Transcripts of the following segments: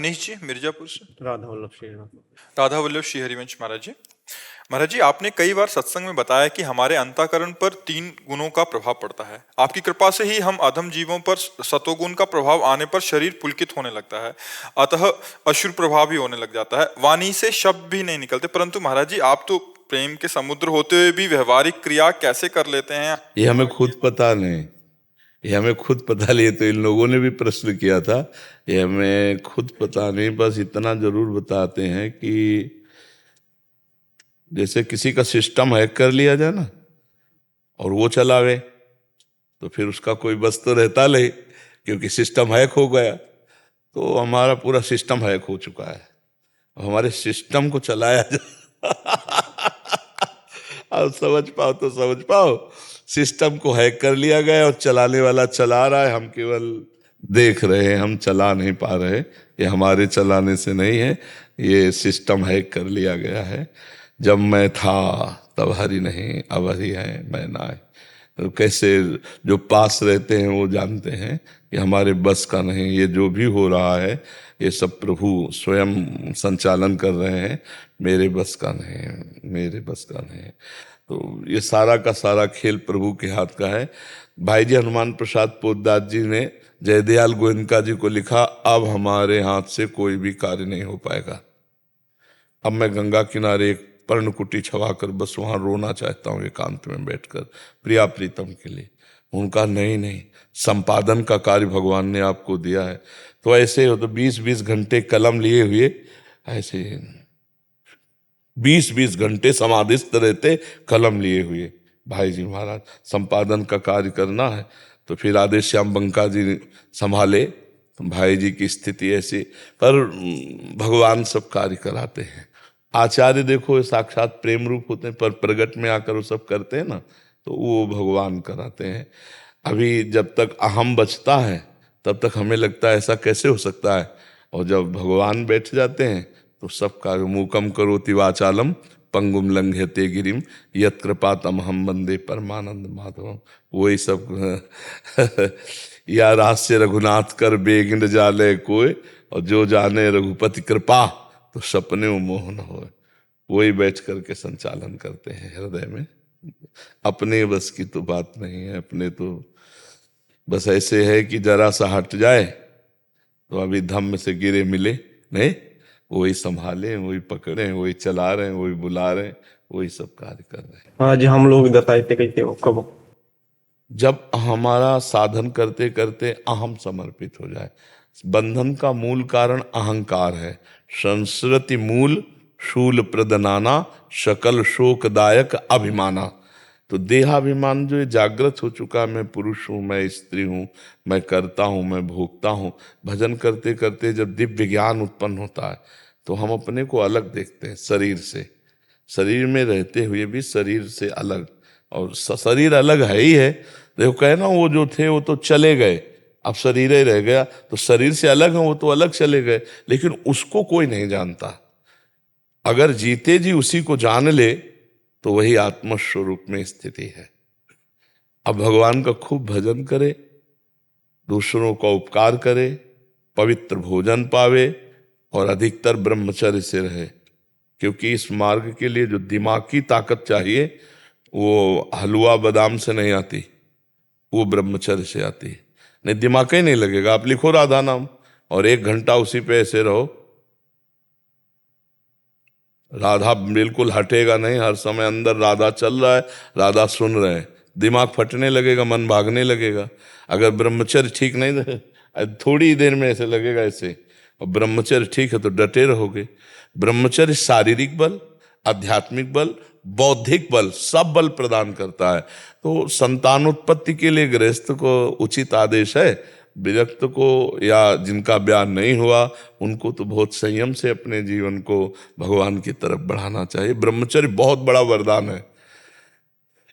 मनीष जी मिर्जापुर से। राधा वल्लभ श्री राधा वल्लभ श्री हरिवंश महाराज जी। महाराज जी, आपने कई बार सत्संग में बताया कि हमारे अंतःकरण पर 3 गुणों का प्रभाव पड़ता है। आपकी कृपा से ही हम अधम जीवों पर सतोगुण का प्रभाव आने पर शरीर पुलकित होने लगता है, अतः अशुभ प्रभाव भी होने लग जाता है, वाणी से शब्द भी नहीं निकलते। परंतु महाराज जी, आप तो प्रेम के समुद्र होते हुए भी व्यवहारिक क्रिया कैसे कर लेते हैं? ये हमें खुद पता नहीं, ये हमें खुद पता नहीं। तो इन लोगों ने भी प्रश्न किया था, ये हमें खुद पता नहीं। बस इतना जरूर बताते हैं कि जैसे किसी का सिस्टम हैक कर लिया जाए ना और वो चलावे, तो फिर उसका कोई बस तो रहता नहीं, क्योंकि सिस्टम हैक हो गया। तो हमारा पूरा सिस्टम हैक हो चुका है, हमारे सिस्टम को चलाया जाए। अब समझ पाओ तो समझ पाओ, सिस्टम को हैक कर लिया गया और चलाने वाला चला रहा है, हम केवल देख रहे हैं, हम चला नहीं पा रहे। ये हमारे चलाने से नहीं है, ये सिस्टम हैक कर लिया गया है। जब मैं था तब हरि नहीं, अब हरि है मैं ना है। तो कैसे जो पास रहते हैं वो जानते हैं कि हमारे बस का नहीं, ये जो भी हो रहा है ये सब प्रभु स्वयं संचालन कर रहे हैं, मेरे बस का नहीं, मेरे बस का नहीं। तो ये सारा का सारा खेल प्रभु के हाथ का है। भाई जी हनुमान प्रसाद पोद्दार जी ने जयदयाल गोयनका जी को लिखा, अब हमारे हाथ से कोई भी कार्य नहीं हो पाएगा। अब मैं गंगा किनारे एक पर्णकुटी छवाकर बस वहां रोना चाहता हूँ एकांत में बैठकर प्रिया प्रीतम के लिए। उनका नहीं नहीं, संपादन का कार्य भगवान ने आपको दिया है। तो ऐसे हो तो 20-20 घंटे कलम लिए हुए, ऐसे 20-20 घंटे समाधिस्थ रहते कलम लिए हुए। भाई जी महाराज संपादन का कार्य करना है तो फिर आदेश श्याम बंका जी संभाले। तो भाई जी की स्थिति ऐसी, पर भगवान सब कार्य कराते हैं। आचार्य देखो साक्षात प्रेम रूप होते हैं, पर प्रगट में आकर वो सब करते हैं ना, तो वो भगवान कराते हैं। अभी जब तक अहम बचता है तब तक हमें लगता है ऐसा कैसे हो सकता है, और जब भगवान बैठ जाते हैं तो सब कार्य मूकम करोति वाचालम पंगुम लंघयते गिरिम यत् कृपातम हम वंदे परमानंद माधवम। वही सब या रहस्य रघुनाथ कर बेगिन जाले कोय, और जो जाने रघुपति कृपा तो सपने मोह न हो। वही बैठ करके संचालन करते हैं हृदय में। अपने बस की तो बात नहीं है, अपने तो बस ऐसे है कि जरा सा हट जाए तो अभी धम्म से गिरे मिले नहीं, वही संभाले, वही पकड़े, वही चला रहे हैं, वही बुला रहे हैं, वही सब कार्य कर रहे हैं। हाँ जी, हम लोग बताते कहते हो कब जब हमारा साधन करते करते अहम समर्पित हो जाए। बंधन का मूल कारण अहंकार है। संस्कृति मूल शूल प्रदनाना शकल शोकदायक अभिमाना। तो देहाभिमान जो जागृत हो चुका, मैं पुरुष हूँ, मैं स्त्री हूँ, मैं करता हूँ, मैं भोगता हूँ। भजन करते करते जब दिव्य ज्ञान उत्पन्न होता है तो हम अपने को अलग देखते हैं शरीर से, शरीर में रहते हुए भी शरीर से अलग। और शरीर अलग है ही है। देखो कहे ना, वो जो थे वो तो चले गए, अब शरीर ही रह गया। तो शरीर से अलग है, वो तो अलग चले गए, लेकिन उसको कोई नहीं जानता। अगर जीते जी उसी को जान ले तो वही आत्मस्वरूप में स्थिति है। अब भगवान का खूब भजन करे, दूसरों का उपकार करे, पवित्र भोजन पावे और अधिकतर ब्रह्मचर्य से रहे। क्योंकि इस मार्ग के लिए जो दिमाग की ताकत चाहिए वो हलवा बादाम से नहीं आती, वो ब्रह्मचर्य से आती है। नहीं दिमाग ही नहीं लगेगा। आप लिखो राधा नाम और 1 घंटा उसी पे ऐसे रहो, राधा बिल्कुल हटेगा नहीं। हर समय अंदर राधा चल रहा है, राधा सुन रहे हैं, दिमाग फटने लगेगा, मन भागने लगेगा। अगर ब्रह्मचर्य ठीक नहीं, थोड़ी देर में ऐसे लगेगा ऐसे, और ब्रह्मचर्य ठीक है तो डटे रहोगे। ब्रह्मचर्य शारीरिक बल, आध्यात्मिक बल, बौद्धिक बल, सब बल प्रदान करता है। तो संतानोत्पत्ति के लिए गृहस्थ को उचित आदेश है। विरक्त को या जिनका ब्याह नहीं हुआ उनको तो बहुत संयम से अपने जीवन को भगवान की तरफ बढ़ाना चाहिए। ब्रह्मचर्य बहुत बड़ा वरदान है।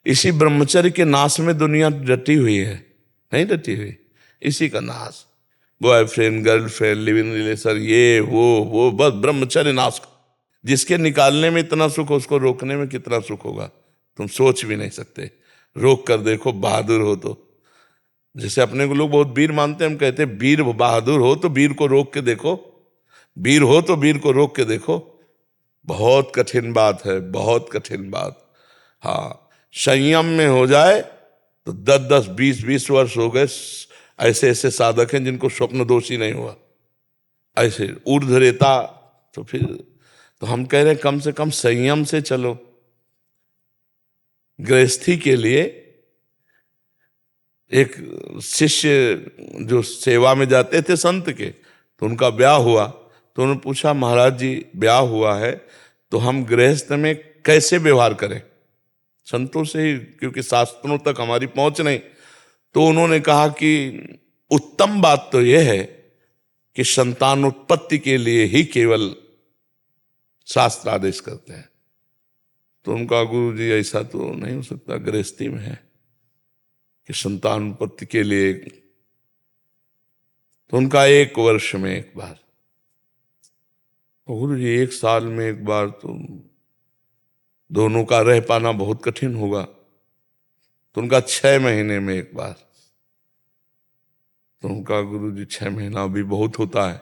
इसी ब्रह्मचर्य के नाश में दुनिया डटी हुई है, नहीं डटी हुई, इसी का नाश। Boyfriend, girlfriend, live in relation, ये वो बस ब्रह्मचर्य नाश। जिसके निकालने में इतना सुख, उसको रोकने में कितना सुख होगा तुम सोच भी नहीं सकते। रोक कर देखो, बहादुर हो तो। जैसे अपने को लोग बहुत वीर मानते हैं, हम कहते हैं वीर बहादुर हो तो वीर को रोक के देखो। वीर हो तो वीर को रोक के देखो, बहुत कठिन बात है, बहुत कठिन बात। हाँ, संयम में हो जाए तो 10-10, 20-20 वर्ष हो गए, ऐसे ऐसे साधक हैं जिनको स्वप्न दोषी नहीं हुआ, ऐसे ऊर्ध्व रेता। तो फिर तो हम कह रहे हैं कम से कम संयम से चलो। गृहस्थी के लिए एक शिष्य जो सेवा में जाते थे संत के, तो उनका ब्याह हुआ, तो उन्होंने पूछा महाराज जी ब्याह हुआ है तो हम गृहस्थ में कैसे व्यवहार करें, संतों से ही, क्योंकि शास्त्रों तक हमारी पहुंच नहीं। तो उन्होंने कहा कि उत्तम बात तो यह है कि संतान उत्पत्ति के लिए ही केवल शास्त्र आदेश करते हैं। तो उनका गुरु जी ऐसा तो नहीं हो सकता, गृहस्थी में है कि संतान उत्पत्ति के लिए। तो उनका 1 वर्ष में एक बार, तो गुरु जी 1 साल में एक बार तो दोनों का रह पाना बहुत कठिन होगा। तो उनका 6 महीने में एक बार। तो उनका गुरु जी 6 महीना भी बहुत होता है।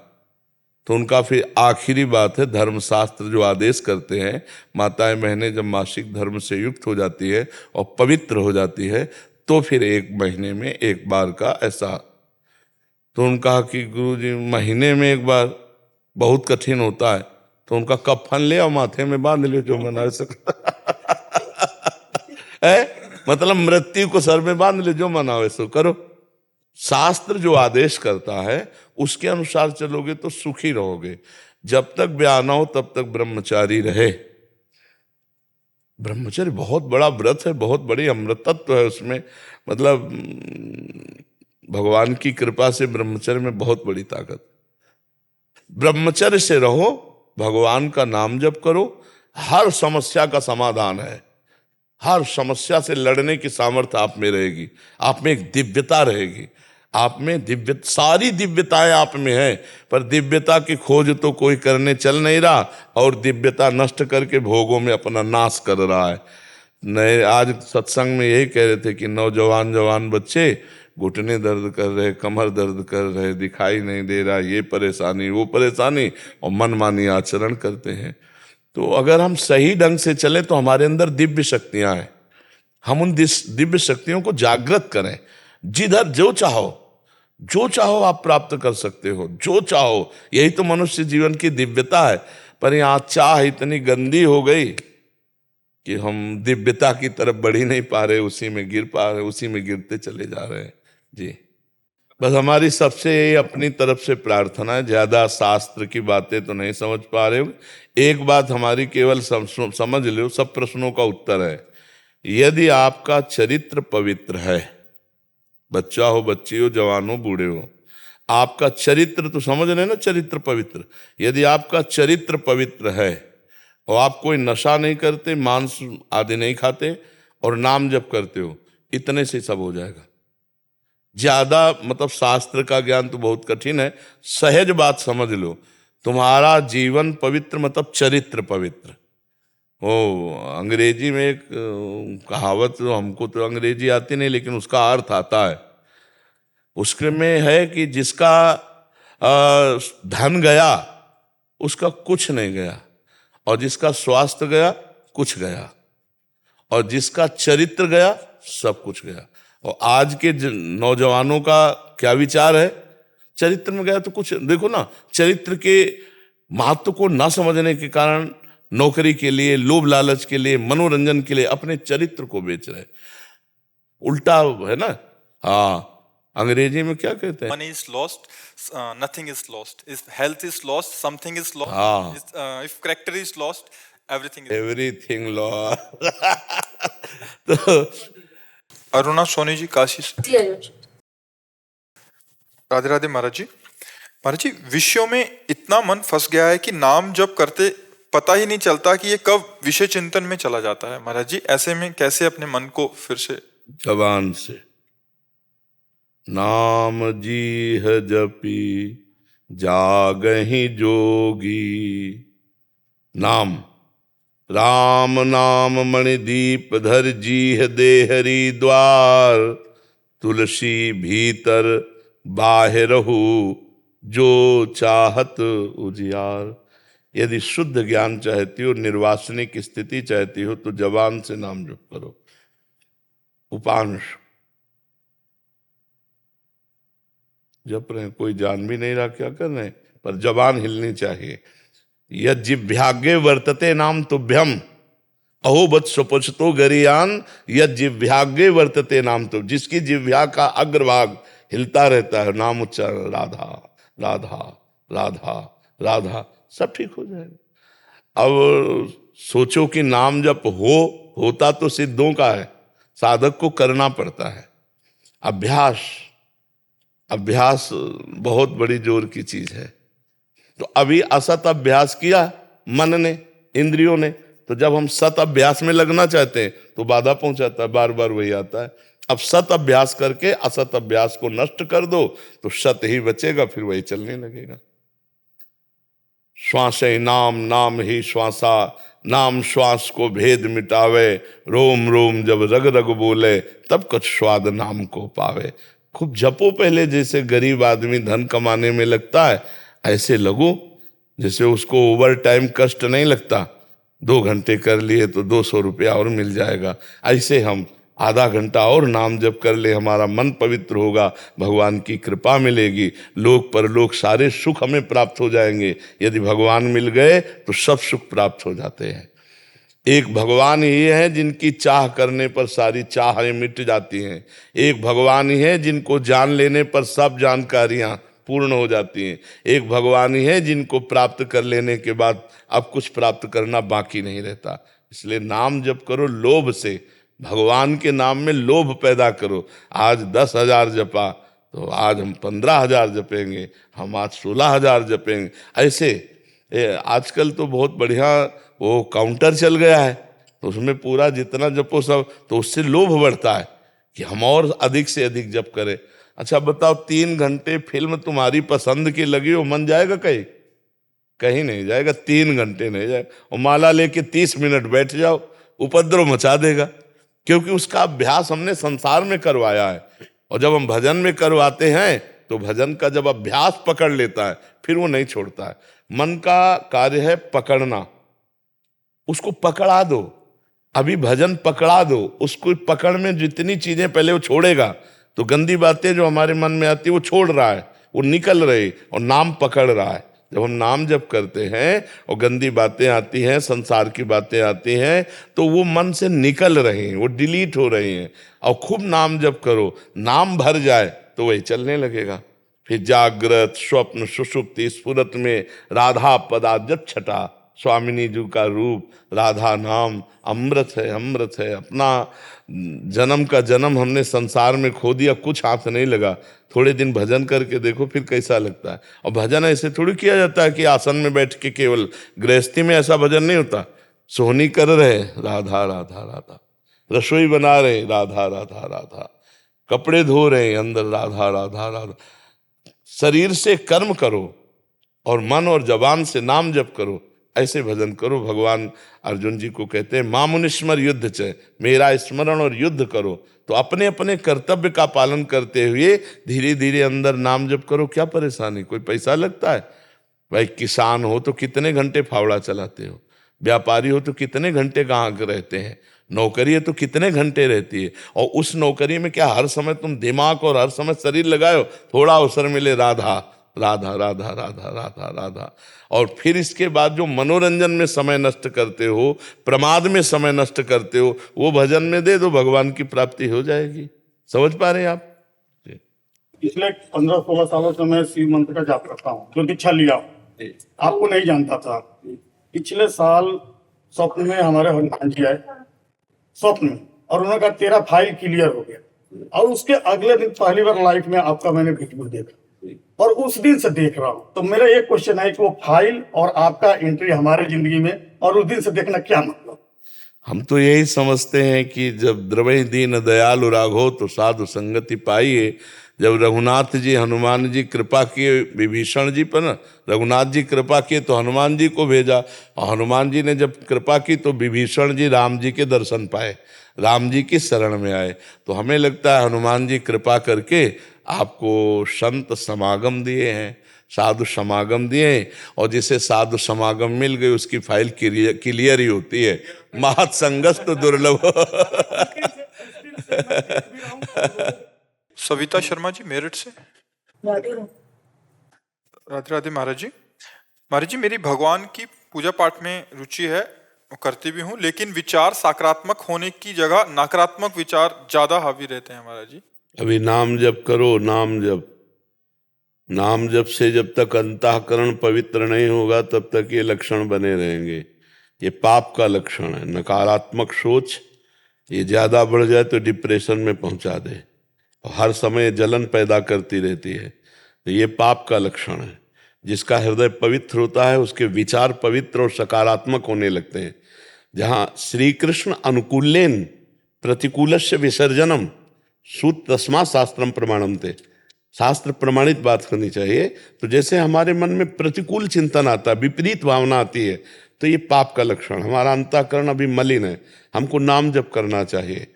तो उनका फिर आखिरी बात है, धर्मशास्त्र जो आदेश करते हैं, माताएं बहनें जब मासिक धर्म से युक्त हो जाती है और पवित्र हो जाती है तो फिर 1 महीने में एक बार का ऐसा। तो उनका कहा कि गुरु जी महीने में एक बार बहुत कठिन होता है। तो उनका कफन ले और माथे में बांध ले, जो मना सकता है, मतलब मृत्यु को सर में बांध ले, जो मना वैसो करो। शास्त्र जो आदेश करता है उसके अनुसार चलोगे तो सुखी रहोगे। जब तक ब्याह ना हो तब तक ब्रह्मचारी रहे। ब्रह्मचर्य बहुत बड़ा व्रत है, बहुत बड़ी अमृतत्व है उसमें। मतलब भगवान की कृपा से ब्रह्मचर्य में बहुत बड़ी ताकत। ब्रह्मचर्य से रहो, भगवान का नाम जप करो, हर समस्या का समाधान है। हर समस्या से लड़ने की सामर्थ्य आप में रहेगी, आप में एक दिव्यता रहेगी, आप में दिव्य, सारी दिव्यताएं आप में है। पर दिव्यता की खोज तो कोई करने चल नहीं रहा और दिव्यता नष्ट करके भोगों में अपना नाश कर रहा है। नए आज सत्संग में यही कह रहे थे कि नौजवान जवान बच्चे घुटने दर्द कर रहे, कमर दर्द कर रहे, दिखाई नहीं दे रहा, ये परेशानी वो परेशानी, और मनमानी आचरण करते हैं। तो अगर हम सही ढंग से चले तो हमारे अंदर दिव्य शक्तियां हैं, हम उन दिव्य शक्तियों को जागृत करें। जिधर जो चाहो आप प्राप्त कर सकते हो, जो चाहो। यही तो मनुष्य जीवन की दिव्यता है। पर यहां चाह इतनी गंदी हो गई कि हम दिव्यता की तरफ बढ़ ही नहीं पा रहे, उसी में गिर पा रहे, उसी में गिरते चले जा रहे हैं जी। बस हमारी सबसे अपनी तरफ से प्रार्थना है, ज्यादा शास्त्र की बातें तो नहीं समझ पा रहे हो। एक बात हमारी केवल समझ लो, सब प्रश्नों का उत्तर है। यदि आपका चरित्र पवित्र है, बच्चा हो, बच्ची हो, जवान हो, बूढ़े हो, आपका चरित्र तो समझ रहे ना, चरित्र पवित्र। यदि आपका चरित्र पवित्र है और आप कोई नशा नहीं करते, मांस आदि नहीं खाते और नाम जप करते हो, इतने से सब हो जाएगा। ज्यादा मतलब शास्त्र का ज्ञान तो बहुत कठिन है, सहज बात समझ लो। तुम्हारा जीवन पवित्र मतलब चरित्र पवित्र। ओ अंग्रेजी में एक कहावत, हमको तो अंग्रेजी आती नहीं लेकिन उसका अर्थ आता है। उसके में है कि जिसका धन गया उसका कुछ नहीं गया, और जिसका स्वास्थ्य गया कुछ गया, और जिसका चरित्र गया सब कुछ गया। और आज के नौजवानों का क्या विचार है, चरित्र में गया तो कुछ। देखो ना, चरित्र के महत्व को ना समझने के कारण नौकरी के लिए, लोभ लालच के लिए, मनोरंजन के लिए अपने चरित्र को बेच रहे। उल्टा है ना। हाँ, अंग्रेजी में क्या कहते हैं, Money is lost, nothing is lost. If health is lost, something is lost. हाँ। If character is lost, everything is. Everything law. तो अरुणा सोनी जी काशी से। राधे राधे महाराज जी। महाराज जी, विषयों में इतना मन फंस गया है कि नाम जप करते पता ही नहीं चलता कि ये कब विषय चिंतन में चला जाता है। महाराज जी, ऐसे में कैसे अपने मन को फिर से। जबान से नाम जी है जपी जागहि जोगी, नाम राम नाम मणिदीप धर जी है देहरी द्वार, तुलसी भीतर बाहिरहु जो चाहत उजियार। यदि शुद्ध ज्ञान चाहती हो, निर्वासनिक स्थिति चाहती हो, तो जबान से नाम जप करो। उपांश जप रहे हैं, कोई जान भी नहीं रहा क्या कर रहे हैं, पर जबान हिलनी चाहिए। यद जिह्वाग्ये वर्तते नाम तुभ्यम अहो बत स्वपचतो गरियान। यद जिह्वाग्ये वर्तते नाम तो, जिसकी जिह्वा का अग्रभाग हिलता रहता है, नाम उच्चारण राधा राधा राधा राधा, सब ठीक हो जाएगा। अब सोचो कि नाम जप होता तो सिद्धों का है, साधक को करना पड़ता है। अभ्यास, अभ्यास बहुत बड़ी जोर की चीज है। तो अभी असत अभ्यास किया मन ने, इंद्रियों ने, तो जब हम सत अभ्यास में लगना चाहते हैं तो बाधा पहुंचाता है, बार बार वही आता है। अब सत अभ्यास करके असत अभ्यास को नष्ट कर दो तो सत ही बचेगा, फिर वही चलने लगेगा। श्वास नाम, नाम ही श्वासा, नाम श्वास को भेद मिटावे। रोम रोम जब रग रग बोले, तब कुछ स्वाद नाम को पावे। खूब जपो पहले, जैसे गरीब आदमी धन कमाने में लगता है, ऐसे लगो जैसे उसको ओवर टाइम कष्ट नहीं लगता। 2 घंटे कर लिए तो 200 रुपया और मिल जाएगा। ऐसे हम आधा घंटा और नाम जप कर ले, हमारा मन पवित्र होगा, भगवान की कृपा मिलेगी, लोक परलोक सारे सुख हमें प्राप्त हो जाएंगे। यदि भगवान मिल गए तो सब सुख प्राप्त हो जाते हैं। एक भगवान ही है जिनकी चाह करने पर सारी चाहें मिट जाती हैं। एक भगवान ही है जिनको जान लेने पर सब जानकारियां पूर्ण हो जाती हैं। एक भगवान ही है जिनको प्राप्त कर लेने के बाद अब कुछ प्राप्त करना बाकी नहीं रहता। इसलिए नाम जप करो लोभ से, भगवान के नाम में लोभ पैदा करो। आज 10,000 जपा तो आज हम 15,000 जपेंगे, हम आज 16,000 जपेंगे। ऐसे आजकल तो बहुत बढ़िया वो काउंटर चल गया है, तो उसमें पूरा जितना जपो सब, तो उससे लोभ बढ़ता है कि हम और अधिक से अधिक जप करें। अच्छा बताओ, 3 घंटे फिल्म तुम्हारी पसंद की लगी हो, मन जाएगा कहीं? कहीं नहीं जाएगा, 3 घंटे नहीं जाएगा। और माला लेके 30 मिनट बैठ जाओ, उपद्रव मचा देगा, क्योंकि उसका अभ्यास हमने संसार में करवाया है। और जब हम भजन में करवाते हैं तो भजन का जब अभ्यास पकड़ लेता है फिर वो नहीं छोड़ता है। मन का कार्य है पकड़ना, उसको पकड़ा दो। अभी भजन पकड़ा दो, उसको पकड़ में जितनी चीजें पहले वो छोड़ेगा तो गंदी बातें जो हमारे मन में आती है वो छोड़ रहा है, वो निकल रही, और नाम पकड़ रहा है। जब हम नाम जप करते हैं और गंदी बातें आती हैं, संसार की बातें आती हैं, तो वो मन से निकल रही हैं, वो डिलीट हो रही हैं। और खूब नाम जप करो, नाम भर जाए तो वही चलने लगेगा। फिर जागृत स्वप्न सुषुप्ति स्फुरत में राधा पदाजत छटा। स्वामिनी जी का रूप राधा नाम अमृत है, अमृत है। अपना जन्म का जन्म हमने संसार में खो दिया, कुछ हाथ नहीं लगा। थोड़े दिन भजन करके देखो फिर कैसा लगता है। और भजन ऐसे थोड़ी किया जाता है कि आसन में बैठ के, केवल गृहस्थी में ऐसा भजन नहीं होता। सोहनी कर रहे राधा राधा राधा, रसोई बना रहे राधा राधा राधा, कपड़े धो रहे अंदर राधा राधा राधा। शरीर से कर्म करो और मन और जबान से नाम जप करो, ऐसे भजन करो। भगवान अर्जुन जी को कहते हैं मामुनिस्मर युद्ध च, मेरा स्मरण और युद्ध करो। तो अपने अपने कर्तव्य का पालन करते हुए धीरे धीरे अंदर नाम जप करो। क्या परेशानी, कोई पैसा लगता है? भाई किसान हो तो कितने घंटे फावड़ा चलाते हो, व्यापारी हो तो कितने घंटे कहाँ रहते हैं, नौकरी है तो कितने घंटे रहती है। और उस नौकरी में क्या हर समय तुम दिमाग और हर समय शरीर लगाओ? थोड़ा अवसर मिले राधा राधा राधा राधा राधा राधा। और फिर इसके बाद जो मनोरंजन में समय नष्ट करते हो, प्रमाद में समय नष्ट करते हो, वो भजन में दे दो, भगवान की प्राप्ति हो जाएगी। समझ पा रहे हैं आप? पिछले 15-16 सालों से मैं शिव मंत्र का जाप करता हूँ, जो दीक्षा लिया, आपको नहीं जानता था। पिछले साल स्वप्न में हमारे हनुमान जी आए स्वप्न में, और उन्होंने कहा तेरा फाइल क्लियर हो गया। और उसके अगले दिन पहली बार लाइफ में आपका मैंने वीडियो देखा, और उस दिन से देख रहा हूँ। तो मेरा एक क्वेश्चन है कि वो फाइल और आपका एंट्री हमारे जिंदगी में और उस दिन से देखना क्या मतलब? हम तो यही समझते हैं कि जब द्रवै दीन दयालु राघो तो साधु संगति पाइए। जब रघुनाथ जी हनुमान जी कृपा किए विभीषण जी पर ना, रघुनाथ जी कृपा किए तो हनुमान जी को भेजा, और हनुमान जी ने जब कृपा की तो विभीषण जी राम जी के दर्शन पाए, राम जी की शरण में आए। तो हमें लगता है हनुमान जी कृपा करके आपको संत समागम दिए हैं। साधु समागम दिए, और जिसे साधु समागम मिल गई उसकी फाइल क्लियर ही होती है। महत संगस तो दुर्लभ। सविता शर्मा जी मेरठ से। राधे राधे महाराज जी। महाराज जी, मेरी भगवान की पूजा पाठ में रुचि है, करती भी हूँ, लेकिन विचार सकारात्मक होने की जगह नकारात्मक विचार ज्यादा हावी रहते हैं महाराज जी। अभी नाम जप करो, नाम जप। नाम जप से जब तक अंतःकरण पवित्र नहीं होगा तब तक ये लक्षण बने रहेंगे। ये पाप का लक्षण है। नकारात्मक सोच ये ज्यादा बढ़ जाए तो डिप्रेशन में पहुंचा दे, और हर समय जलन पैदा करती रहती है, तो ये पाप का लक्षण है। जिसका हृदय पवित्र होता है उसके विचार पवित्र और सकारात्मक होने लगते हैं। जहाँ श्री कृष्ण अनुकूलेन प्रतिकूलस्य विसर्जनम सूत तस्मा शास्त्रम प्रमाणम थे, शास्त्र प्रमाणित बात करनी चाहिए। तो जैसे हमारे मन में प्रतिकूल चिंतन आता है, विपरीत भावना आती है, तो ये पाप का लक्षण। हमारा अंतःकरण अभी मलिन है, हमको नाम जप करना चाहिए।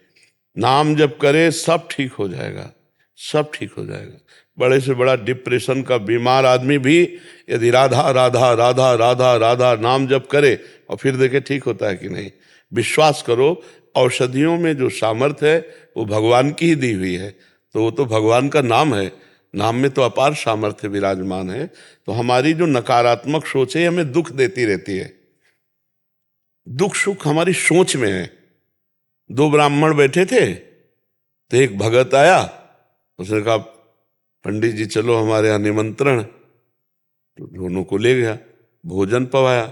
नाम जप करे सब ठीक हो जाएगा, सब ठीक हो जाएगा। बड़े से बड़ा डिप्रेशन का बीमार आदमी भी यदि राधा राधा राधा राधा राधा नाम जप करे और फिर देखे ठीक होता है कि नहीं। विश्वास करो, औषधियों में जो सामर्थ्य है वो भगवान की ही दी हुई है, तो वो तो भगवान का नाम है, नाम में तो अपार सामर्थ्य विराजमान है। तो हमारी जो नकारात्मक सोच है हमें दुख देती रहती है। दुख सुख हमारी सोच में है। दो ब्राह्मण बैठे थे, तो एक भगत आया, उसने कहा पंडित जी चलो हमारे यहाँ निमंत्रण। तो दोनों को ले गया, भोजन पवाया,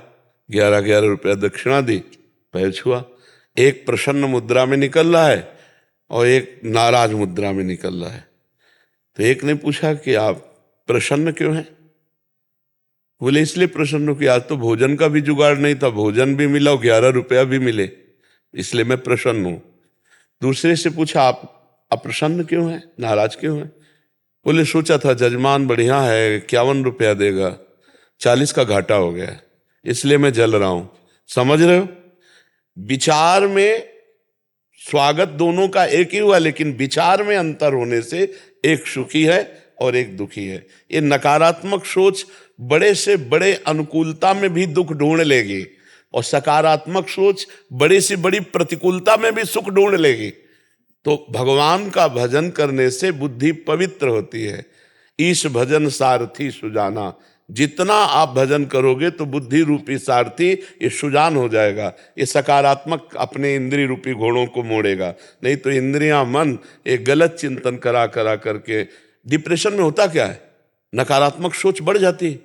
11-11 रुपया दक्षिणा दी, पैर छुआ। एक प्रसन्न मुद्रा में निकल रहा है और एक नाराज मुद्रा में निकल रहा है। तो एक ने पूछा कि आप प्रसन्न क्यों हैं? बोले इसलिए प्रसन्न हूं कि आज तो भोजन का भी जुगाड़ नहीं था, भोजन भी मिला और 11 रुपया भी मिले, इसलिए मैं प्रसन्न हूं। दूसरे से पूछा आप अप्रसन्न क्यों हैं, नाराज क्यों हैं? बोले सोचा था जजमान बढ़िया है, 51 रुपया देगा, 40 का घाटा हो गया, इसलिए मैं जल रहा हूं। समझ रहे हो? विचार में स्वागत दोनों का एक ही हुआ, लेकिन विचार में अंतर होने से एक सुखी है और एक दुखी है। ये नकारात्मक सोच बड़े से बड़े अनुकूलता में भी दुख ढूंढ लेगी, और सकारात्मक सोच बड़ी से बड़ी प्रतिकूलता में भी सुख ढूंढ लेगी। तो भगवान का भजन करने से बुद्धि पवित्र होती है। ईश भजन सारथी सुजाना, जितना आप भजन करोगे तो बुद्धि रूपी सारथी ये सुजान हो जाएगा, ये सकारात्मक अपने इंद्रिय रूपी घोड़ों को मोड़ेगा। नहीं तो इंद्रियां मन एक गलत चिंतन करा करा करके डिप्रेशन में होता क्या है, नकारात्मक सोच बढ़ जाती है।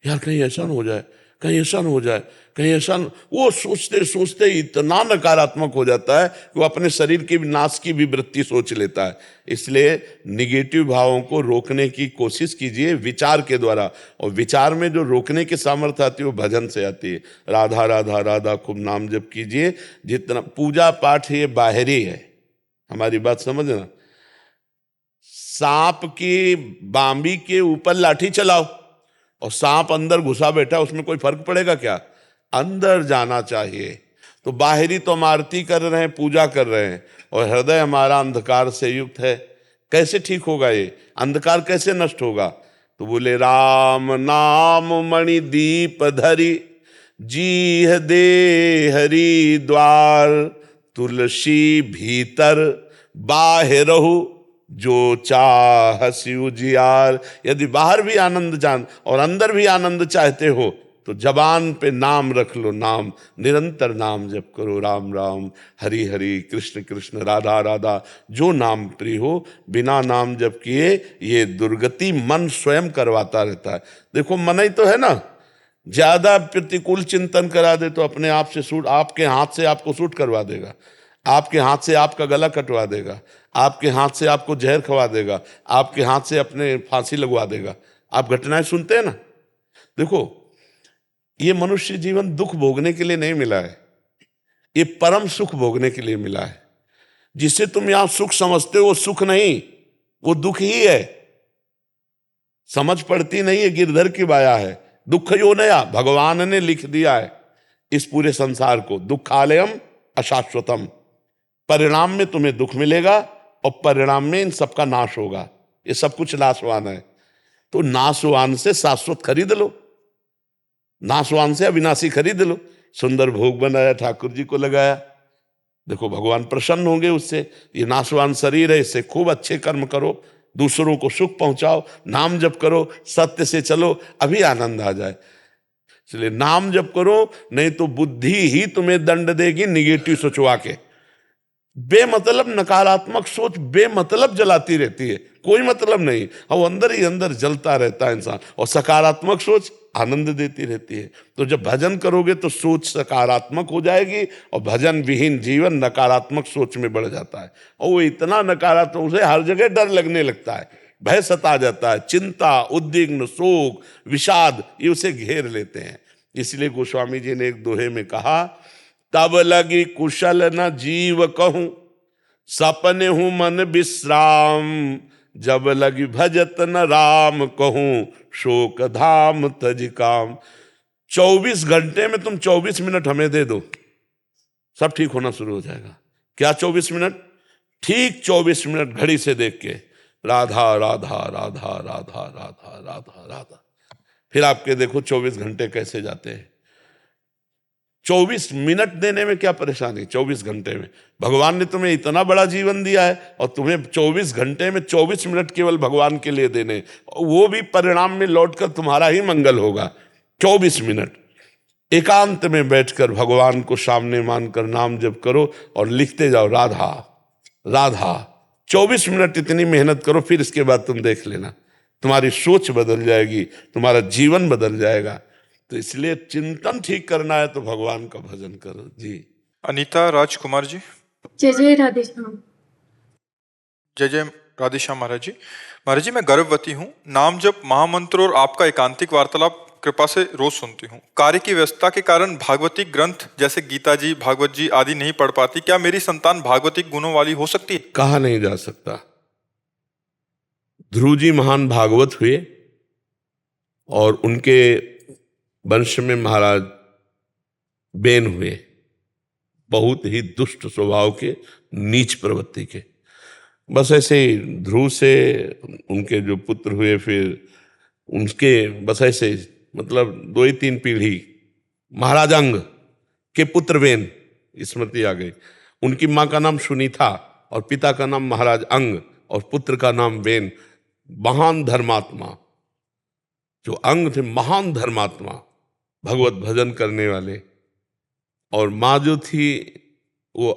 यार कहीं ऐसा न हो जाए, कहीं ऐसा न हो जाए, कहीं ऐसा न, वो सोचते सोचते इतना नकारात्मक हो जाता है कि वो अपने शरीर की नाश की भी वृत्ति सोच लेता है। इसलिए निगेटिव भावों को रोकने की कोशिश कीजिए विचार के द्वारा, और विचार में जो रोकने की सामर्थ्य आती है वो भजन से आती है। राधा राधा राधा खूब नाम जप कीजिए। जितना पूजा पाठ ये बाहरी है, हमारी बात समझना। सांप की बांबी के ऊपर लाठी चलाओ और सांप अंदर घुसा बैठा, उसमें कोई फर्क पड़ेगा क्या? अंदर जाना चाहिए। तो बाहरी तो हम आरती कर रहे हैं, पूजा कर रहे हैं, और हृदय हमारा अंधकार से युक्त है। कैसे ठीक होगा ये अंधकार, कैसे नष्ट होगा? तो बोले राम नाम मणि दीप धरी, जी दे हरि द्वार, तुलसी भीतर बाहरहु, जो चाह शिव जियार। यदि बाहर भी आनंद जान और अंदर भी आनंद चाहते हो तो जबान पे नाम रख लो, नाम निरंतर नाम जप करो, राम राम हरि हरि कृष्ण कृष्ण राधा राधा, जो नाम प्रिय हो। बिना नाम जप किए ये दुर्गति मन स्वयं करवाता रहता है। देखो मन ही तो है ना, ज्यादा प्रतिकूल चिंतन करा दे तो अपने आप से सूट, आपके हाथ से आपको सूट करवा देगा, आपके हाथ से आपका गला कटवा देगा, आपके हाथ से आपको जहर खवा देगा, आपके हाथ से अपने फांसी लगवा देगा। आप घटनाएं सुनते हैं ना। देखो ये मनुष्य जीवन दुख भोगने के लिए नहीं मिला है, ये परम सुख भोगने के लिए मिला है। जिसे तुम यहां सुख समझते हो वो सुख नहीं, वो दुख ही है। समझ पड़ती नहीं है, गिरधर की बाया है। दुख यो नया भगवान ने लिख दिया है इस पूरे संसार को, दुखालयम अशाश्वतम। परिणाम में तुम्हें दुख मिलेगा और परिणाम में इन सबका नाश होगा। ये सब कुछ नाशवान है। तो नाशवान से शाश्वत खरीद लो, नाशवान से अविनाशी खरीद लो। सुंदर भोग बनाया, ठाकुर जी को लगाया, देखो भगवान प्रसन्न होंगे उससे। ये नाशवान शरीर है, इससे खूब अच्छे कर्म करो, दूसरों को सुख पहुंचाओ, नाम जप करो, सत्य से चलो, अभी आनंद आ जाए। इसलिए नाम जप करो, नहीं तो बुद्धि ही तुम्हें दंड देगी निगेटिव सोचवा के। बेमतलब नकारात्मक सोच बेमतलब जलाती रहती है, कोई मतलब नहीं, और अंदर ही अंदर जलता रहता है इंसान। और सकारात्मक सोच आनंद देती रहती है। तो जब भजन करोगे तो सोच सकारात्मक हो जाएगी, और भजन विहीन जीवन नकारात्मक सोच में बढ़ जाता है। और वो इतना नकारात्मक, उसे हर जगह डर लगने लगता है, भय सता जाता है, चिंता, उद्विग्न, शोक, विषाद, ये उसे घेर लेते हैं। इसलिए गोस्वामी जी ने एक दोहे में कहा, तब लगी कुशल न जीव कहूं, सपने हूं मन विश्राम, जब लगी भजत न राम कहूं, शोक धाम तज काम। 24 घंटे में तुम 24 मिनट हमें दे दो, सब ठीक होना शुरू हो जाएगा। क्या 24 मिनट? ठीक 24 मिनट घड़ी से देख के राधा राधा राधा राधा राधा राधा राधा, फिर आपके देखो 24 घंटे कैसे जाते हैं। 24 मिनट देने में क्या परेशानी? 24 घंटे में भगवान ने तुम्हें इतना बड़ा जीवन दिया है, और तुम्हें 24 घंटे में 24 मिनट केवल भगवान के लिए देने, वो भी परिणाम में लौटकर तुम्हारा ही मंगल होगा। 24 मिनट एकांत में बैठकर भगवान को सामने मानकर नाम जप करो, और लिखते जाओ राधा राधा। 24 मिनट इतनी मेहनत करो, फिर इसके बाद तुम देख लेना, तुम्हारी सोच बदल जाएगी, तुम्हारा जीवन बदल जाएगा। तो इसलिए चिंतन ठीक करना है तो भगवान का भजन करो जी। अनीता राजकुमार जी। जय जय राधे श्याम। जय जय राधेश्याम महाराज जी। महाराज जी, मैं गर्भवती हूँ, नाम जप, महामंत्र और आपका एकांतिक वार्तालाप कृपा से रोज सुनती हूँ। कार्य की व्यस्तता के कारण भागवती ग्रंथ जैसे गीता जी, भागवत जी आदि नहीं पढ़ पाती। क्या मेरी संतान भागवतिक गुणों वाली हो सकती है? कहा नहीं जा सकता। ध्रुव जी महान भागवत हुए, और उनके वंश में महाराज बेन हुए, बहुत ही दुष्ट स्वभाव के, नीच प्रवृत्ति के। बस ऐसे ही ध्रुव से उनके जो पुत्र हुए, फिर उनके बस ऐसे मतलब 2 ही 3 पीढ़ी महाराज अंग के पुत्र बेन, स्मृति आ गई। उनकी माँ का नाम सुनीता और पिता का नाम महाराज अंग और पुत्र का नाम बेन। महान धर्मात्मा जो अंग थे, महान धर्मात्मा, भगवत भजन करने वाले। और माँ जो थी वो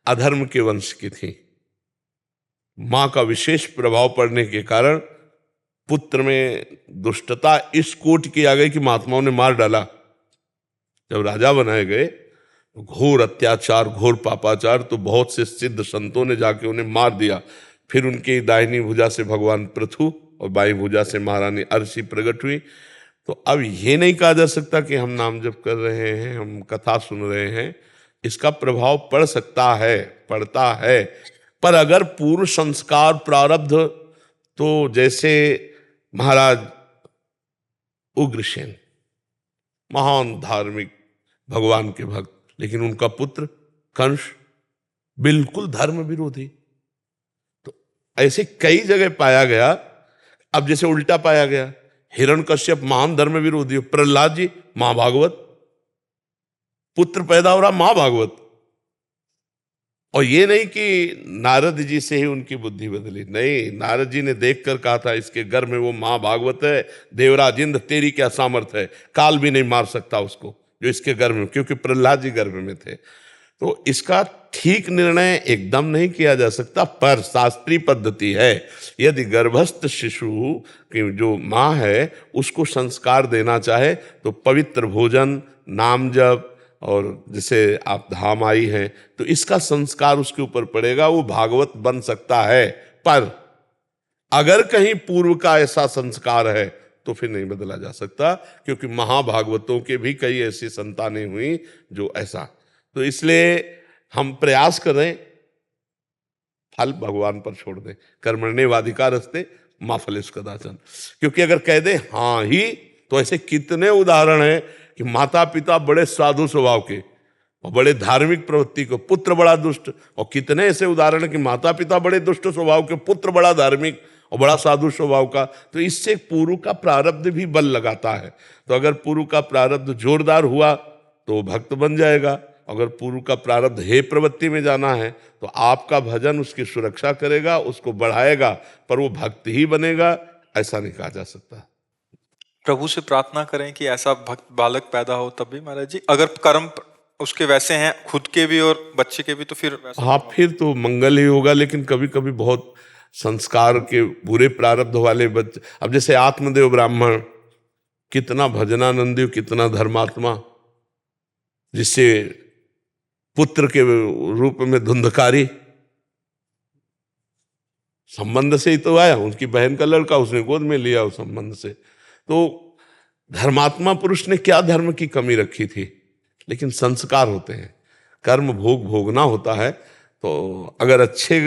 अधर्म के वंश की थी। माँ का विशेष प्रभाव पड़ने के कारण पुत्र में दुष्टता इस कोटि की आ गई कि महात्माओं ने मार डाला। जब राजा बनाए गए तो घोर अत्याचार, घोर पापाचार, तो बहुत से सिद्ध संतों ने जाके उन्हें मार दिया। फिर उनकी दाहिनी भुजा से भगवान पृथु और बाईं भुजा से महारानी अर्शी प्रकट हुई। तो अब ये नहीं कहा जा सकता कि हम नाम जप कर रहे हैं, हम कथा सुन रहे हैं, इसका प्रभाव पड़ सकता है, पड़ता है। पर अगर पूर्व संस्कार प्रारब्ध, तो जैसे महाराज उग्रसेन, महान धार्मिक भगवान के भक्त, लेकिन उनका पुत्र कंस बिल्कुल धर्म विरोधी। तो ऐसे कई जगह पाया गया। अब जैसे उल्टा पाया गया, हिरण्यकश्यप महान धर्म विरोधी, प्रहलाद जी मां भागवत, पुत्र पैदा हो रहा मां भागवत। और ये नहीं कि नारद जी से ही उनकी बुद्धि बदली, नहीं, नारद जी ने देखकर कहा था इसके गर्भ में वो मां भागवत है, देवराज इंद्र तेरी क्या सामर्थ्य है, काल भी नहीं मार सकता उसको जो इसके गर्भ में, क्योंकि प्रहलाद जी गर्भ में थे। तो इसका ठीक निर्णय एकदम नहीं किया जा सकता, पर शास्त्रीय पद्धति है। यदि गर्भस्थ शिशु की जो माँ है उसको संस्कार देना चाहे तो पवित्र भोजन, नाम जप, और जैसे आप धाम आई हैं तो इसका संस्कार उसके ऊपर पड़ेगा, वो भागवत बन सकता है। पर अगर कहीं पूर्व का ऐसा संस्कार है तो फिर नहीं बदला जा सकता, क्योंकि महाभागवतों के भी कई ऐसी संतानें हुई जो ऐसा। तो इसलिए हम प्रयास करें, फल भगवान पर छोड़ दें। कर्मण्येवाधिकारस्ते मा फलेषु कदाचन। क्योंकि अगर कह दे हाँ ही, तो ऐसे कितने उदाहरण हैं कि माता पिता बड़े साधु स्वभाव के और बड़े धार्मिक प्रवृत्ति को, पुत्र बड़ा दुष्ट। और कितने ऐसे उदाहरण कि माता पिता बड़े दुष्ट स्वभाव के, पुत्र बड़ा धार्मिक और बड़ा साधु स्वभाव का, तो इससे पूर्व का प्रारब्ध भी बल लगाता है। तो अगर पूर्व का प्रारब्ध जोरदार हुआ तो वो भक्त बन जाएगा। अगर पूर्व का प्रारब्ध हे प्रवृत्ति में जाना है तो आपका भजन उसकी सुरक्षा करेगा, उसको बढ़ाएगा, पर वो भक्त ही बनेगा ऐसा नहीं कहा जा सकता। प्रभु से प्रार्थना करें कि ऐसा भक्त बालक पैदा हो तब भी महाराज जी, अगर कर्म उसके वैसे हैं खुद के भी और बच्चे के भी, तो फिर वैसा हाँ, फिर तो मंगल ही होगा। लेकिन कभी कभी बहुत संस्कार के बुरे प्रारब्ध वाले बच्चे, अब जैसे आत्मदेव ब्राह्मण, कितना भजनानंदी, कितना धर्मात्मा, जिससे पुत्र के रूप में धुंधकारी, संबंध से ही तो आया, उनकी बहन का लड़का उसने गोद में लिया उस संबंध से। तो धर्मात्मा पुरुष ने क्या धर्म की कमी रखी थी, लेकिन संस्कार होते हैं, कर्म भोग भोगना होता है। तो अगर अच्छे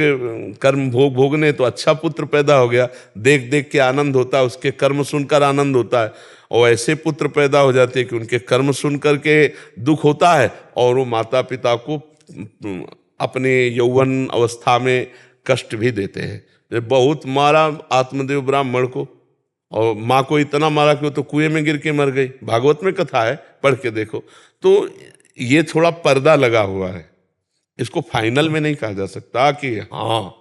कर्म भोग भोगने तो अच्छा पुत्र पैदा हो गया, देख देख के आनंद होता है, उसके कर्म सुनकर आनंद होता है। और ऐसे पुत्र पैदा हो जाते हैं कि उनके कर्म सुन करके दुख होता है और वो माता पिता को अपने यौवन अवस्था में कष्ट भी देते हैं। बहुत मारा आत्मदेव ब्राह्मण को, और माँ को इतना मारा कि वो तो कुएं में गिर के मर गई। भागवत में कथा है, पढ़ के देखो। तो ये थोड़ा पर्दा लगा हुआ है, इसको फाइनल में नहीं कहा जा सकता कि हाँ,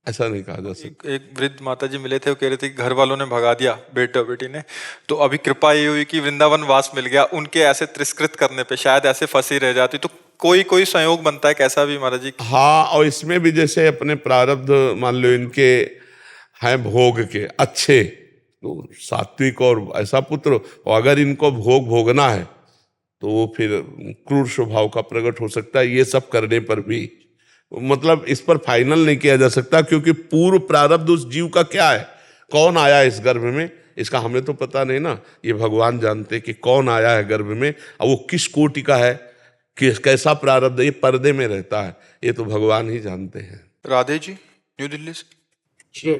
ऐसा नहीं कहा जा सकता। एक वृद्ध माता जी मिले थे, वो कह रहे थे कि घर वालों ने भगा दिया बेटा बेटी ने, तो अभी कृपा ये हुई कि वृंदावन वास मिल गया। उनके ऐसे तिरस्कृत करने पे शायद ऐसे फंसी रह जाती, तो कोई कोई संयोग बनता है कैसा भी महाराज जी। हाँ, और इसमें भी जैसे अपने प्रारब्ध मान लो इनके हैं भोग के अच्छे, तो सात्विक और ऐसा पुत्र, और अगर इनको भोग भोगना है तो वो फिर क्रूर स्वभाव का प्रकट हो सकता है। ये सब करने पर भी मतलब इस पर फाइनल नहीं किया जा सकता, क्योंकि पूर्व प्रारब्ध उस जीव का क्या है, कौन आया इस गर्भ में, इसका हमें तो पता नहीं ना। ये भगवान जानते कि कौन आया है गर्भ में, और वो किस कोटि का है, किस कैसा प्रारब्ध, ये पर्दे में रहता है, ये तो भगवान ही जानते हैं। राधे जी, न्यू दिल्ली से।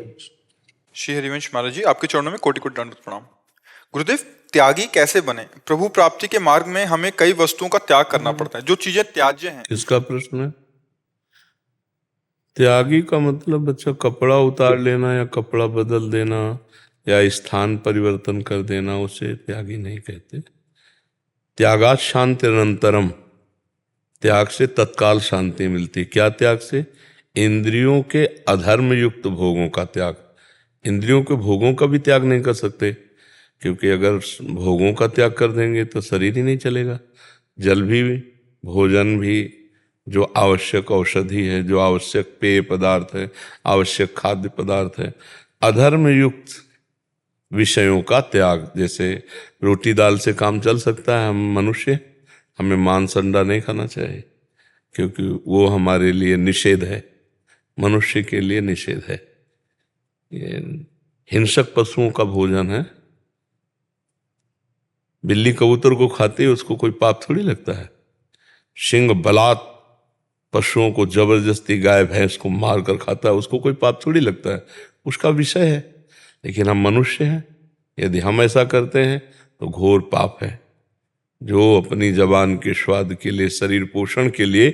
श्री हरिवंश महाराज जी, आपके चरणों में कोटि कोटि दंडवत प्रणाम। गुरुदेव, त्यागी कैसे बने? प्रभु प्राप्ति के मार्ग में हमें कई वस्तुओं का त्याग करना पड़ता है, जो चीजें त्याज्य हैं। इसका प्रश्न है। त्यागी का मतलब बच्चा कपड़ा उतार लेना या कपड़ा बदल देना या स्थान परिवर्तन कर देना, उसे त्यागी नहीं कहते। त्यागात शांति अनंतरम, त्याग से तत्काल शांति मिलती। क्या त्याग से? इंद्रियों के अधर्म युक्त भोगों का त्याग। इंद्रियों के भोगों का भी त्याग नहीं कर सकते, क्योंकि अगर भोगों का त्याग कर देंगे तो शरीर ही नहीं चलेगा। जल भी, भोजन भी, जो आवश्यक औषधि है, जो आवश्यक पेय पदार्थ है, आवश्यक खाद्य पदार्थ है, अधर्म युक्त विषयों का त्याग। जैसे रोटी दाल से काम चल सकता है, हम मनुष्य, हमें मांस अंडा नहीं खाना चाहिए, क्योंकि वो हमारे लिए निषेध है, मनुष्य के लिए निषेध है। ये हिंसक पशुओं का भोजन है। बिल्ली कबूतर को खाती है, उसको कोई पाप थोड़ी लगता है। सिंह बलात् पशुओं को जबरदस्ती गाय भैंस को मार कर खाता है, उसको कोई पाप थोड़ी लगता है, उसका विषय है। लेकिन हम मनुष्य हैं, यदि हम ऐसा करते हैं तो घोर पाप है। जो अपनी जबान के स्वाद के लिए, शरीर पोषण के लिए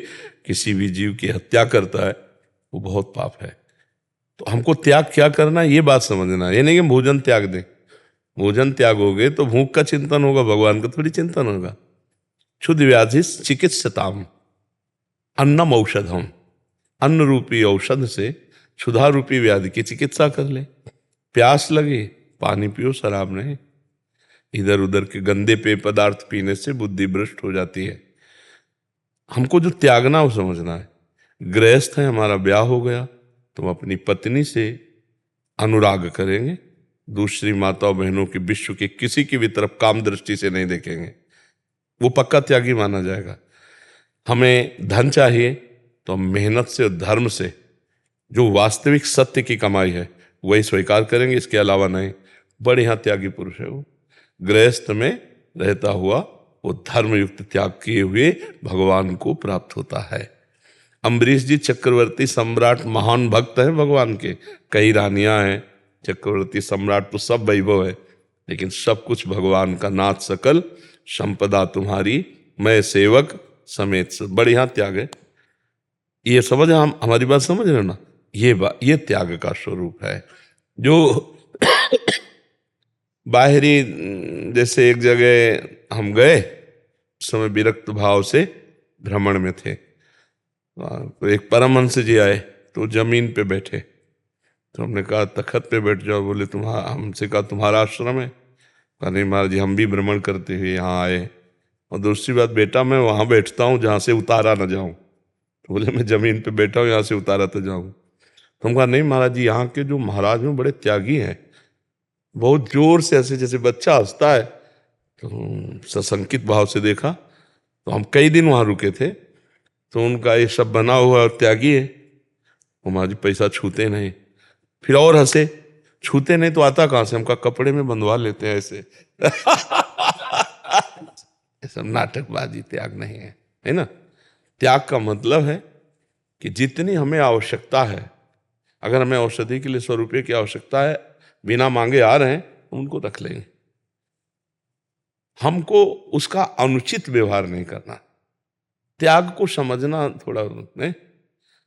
किसी भी जीव की हत्या करता है, वो बहुत पाप है। तो हमको त्याग क्या करना, ये बात समझना। ये नहीं कि भोजन त्याग दें, भोजन त्यागोगे तो भूख का चिंतन होगा, भगवान का थोड़ी चिंतन होगा। क्षुद्र व्याधि चिकित्सताम अन्नम औषधम, अन्न रूपी औषध से क्षुधा रूपी व्याधि की चिकित्सा कर ले। प्यास लगे, पानी पियो, शराब नहीं। इधर उधर के गंदे पेय पदार्थ पीने से बुद्धि भ्रष्ट हो जाती है। हमको जो त्यागना वो समझना है। गृहस्थ है, हमारा ब्याह हो गया तो हम अपनी पत्नी से अनुराग करेंगे, दूसरी माताओं बहनों की, विश्व के किसी की भी तरफ काम दृष्टि से नहीं देखेंगे, वो पक्का त्यागी माना जाएगा। हमें धन चाहिए तो हम मेहनत से और धर्म से जो वास्तविक सत्य की कमाई है वही स्वीकार करेंगे, इसके अलावा नहीं। बढ़िया त्यागी पुरुष है वो। गृहस्थ में रहता हुआ वो धर्मयुक्त त्याग किए हुए भगवान को प्राप्त होता है। अम्बरीश जी चक्रवर्ती सम्राट, महान भक्त है भगवान के, कई रानियां हैं, चक्रवर्ती सम्राट तो सब वैभव है, लेकिन सब कुछ भगवान का। नाथ सकल संपदा तुम्हारी, मैं सेवक समेत सब। बढ़िया त्याग है ये, समझ, हम हमारी बात समझ रहे हो ना। ये त्याग का स्वरूप है। जो बाहरी जैसे एक जगह हम गए, उस समय विरक्त भाव से भ्रमण में थे, तो एक परमहंस जी आए तो जमीन पे बैठे, तो हमने कहा तखत पे बैठ जाओ। बोले तुम्हारा, हमसे कहा तुम्हारा आश्रम है? कहा नहीं महाराज जी, हम भी भ्रमण करते हुए यहाँ आए, और दूसरी बात बेटा मैं वहाँ बैठता हूँ जहाँ से उतारा ना जाऊँ। तो बोले मैं जमीन पे बैठा हूँ, यहाँ से उतारा तो जाऊँ। तो हम कहा नहीं महाराज जी, यहाँ के जो महाराज हैं बड़े त्यागी हैं। बहुत जोर से ऐसे जैसे बच्चा हंसता है, तो सशंकित भाव से देखा, तो हम कई दिन वहाँ रुके थे, तो उनका ये सब बना हुआ और त्यागी है। वो महाराज जी पैसा छूते नहीं। फिर और हंसे, छूते नहीं तो आता कहाँ से? हमका कपड़े में बंधवा लेते हैं ऐसे। ये सब नाटकबाजी, त्याग नहीं है ना? त्याग का मतलब है कि जितनी हमें आवश्यकता है, अगर हमें औषधि के लिए 100 रुपये की आवश्यकता है, बिना मांगे आ रहे हैं, उनको रख लेंगे। हमको उसका अनुचित व्यवहार नहीं करना, त्याग को समझना थोड़ा नहीं।